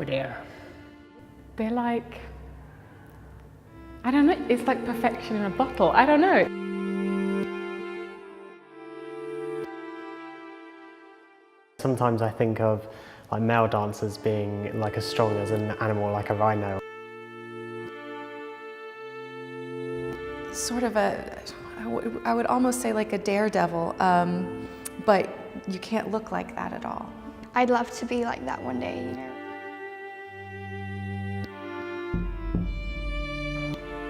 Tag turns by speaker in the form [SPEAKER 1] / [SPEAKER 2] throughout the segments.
[SPEAKER 1] there.
[SPEAKER 2] They're like, I don't know, it's like perfection in a bottle. I don't know.
[SPEAKER 3] Sometimes I think of like male dancers being like as strong as an animal like a rhino.
[SPEAKER 4] Sort of I would almost say like a daredevil, but you can't look like that at all.
[SPEAKER 5] I'd love to be like that one day, you know.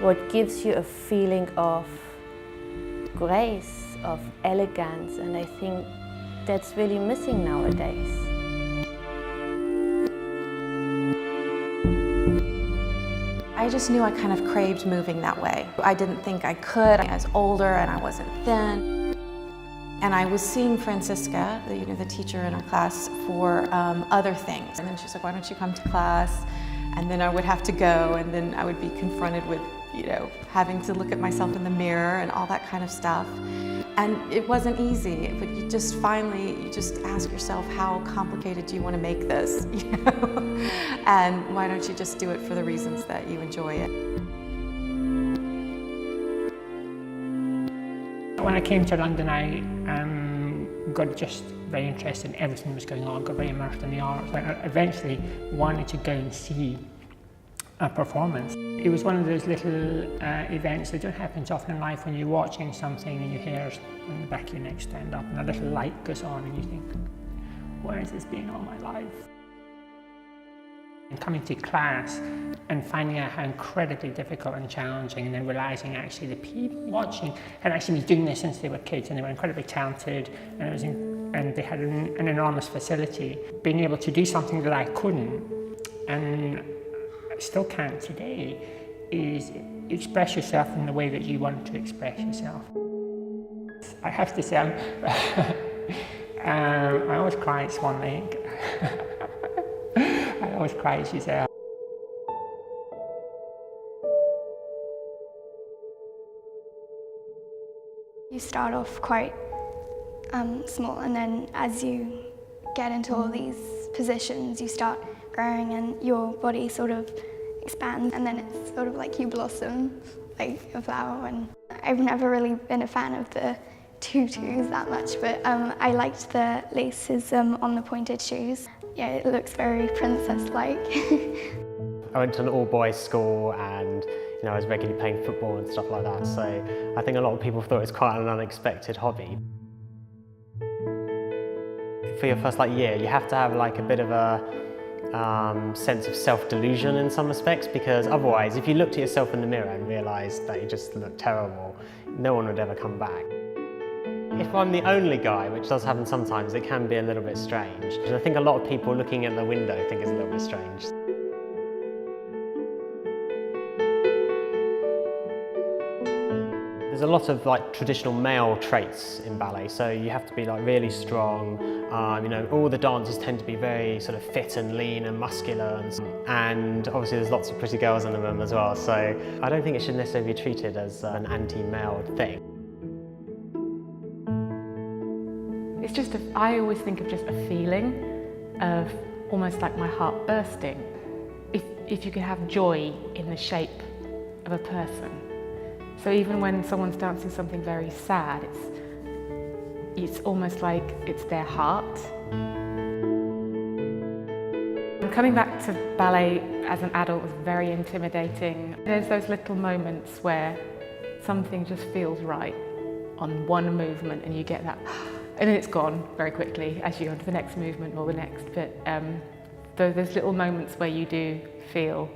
[SPEAKER 6] What gives you a feeling of grace, of elegance, and I think that's really missing nowadays.
[SPEAKER 4] I just knew I kind of craved moving that way. I didn't think I could. I was older and I wasn't thin. And I was seeing Francisca, the teacher in our class, for other things. And then she's like, why don't you come to class? And then I would have to go, and then I would be confronted with, having to look at myself in the mirror and all that kind of stuff. And it wasn't easy, but you just ask yourself, how complicated do you want to make this? And why don't you just do it for the reasons that you enjoy it?
[SPEAKER 1] When I came to London, I got just very interested in everything that was going on, got very immersed in the arts. I eventually wanted to go and see a performance. It was one of those little events that don't happen so often in life, when you're watching something and your hair's in the back of your neck stand up and a little light goes on and you think, where has this been all my life? And coming to class and finding out how incredibly difficult and challenging, and then realising actually the people watching had actually been doing this since they were kids, and they were incredibly talented, and they had an enormous facility. Being able to do something that I couldn't, and still can't today, is express yourself in the way that you want to express yourself. I have to say, I always cry at Swan Lake. I always cry at Giselle.
[SPEAKER 5] You start off quite small, and then as you get into all these positions, you start growing and your body sort of expands, and then it's sort of like you blossom like a flower. And I've never really been a fan of the tutus that much, but I liked the laces on the pointed shoes. Yeah, it looks very princess-like.
[SPEAKER 3] I went to an all-boys school, and I was regularly playing football and stuff like that, so I think a lot of people thought it was quite an unexpected hobby. For your first year, you have to have a bit of a sense of self-delusion in some respects, because otherwise, if you looked at yourself in the mirror and realised that you just looked terrible, no one would ever come back. If I'm the only guy, which does happen sometimes, it can be a little bit strange. And I think a lot of people looking at the window think it's a little bit strange. There's a lot of traditional male traits in ballet, so you have to be really strong. All the dancers tend to be very sort of fit and lean and muscular, and obviously there's lots of pretty girls in the room as well. So I don't think it should necessarily be treated as an anti-male thing.
[SPEAKER 2] It's just, I always think of just a feeling of almost like my heart bursting. If you could have joy in the shape of a person. So even when someone's dancing something very sad, it's almost like it's their heart. Coming back to ballet as an adult was very intimidating. There's those little moments where something just feels right on one movement, and you get that, and then it's gone very quickly as you go on to the next movement or the next. But those little moments where you do feel,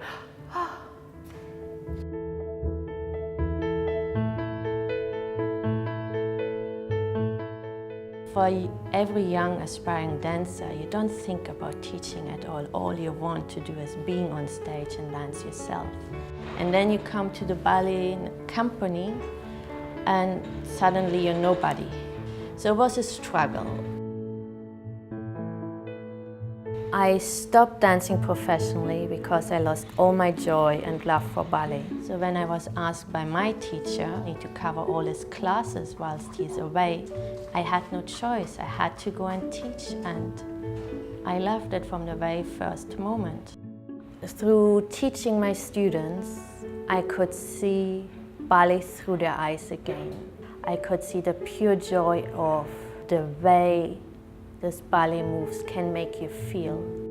[SPEAKER 6] For every young aspiring dancer, you don't think about teaching at all. All you want to do is being on stage and dance yourself. And then you come to the ballet company and suddenly you're nobody. So it was a struggle. I stopped dancing professionally because I lost all my joy and love for ballet. So when I was asked by my teacher I need to cover all his classes whilst he's away, I had no choice. I had to go and teach, and I loved it from the very first moment. Through teaching my students, I could see ballet through their eyes again. I could see the pure joy of the way this ballet moves can make you feel.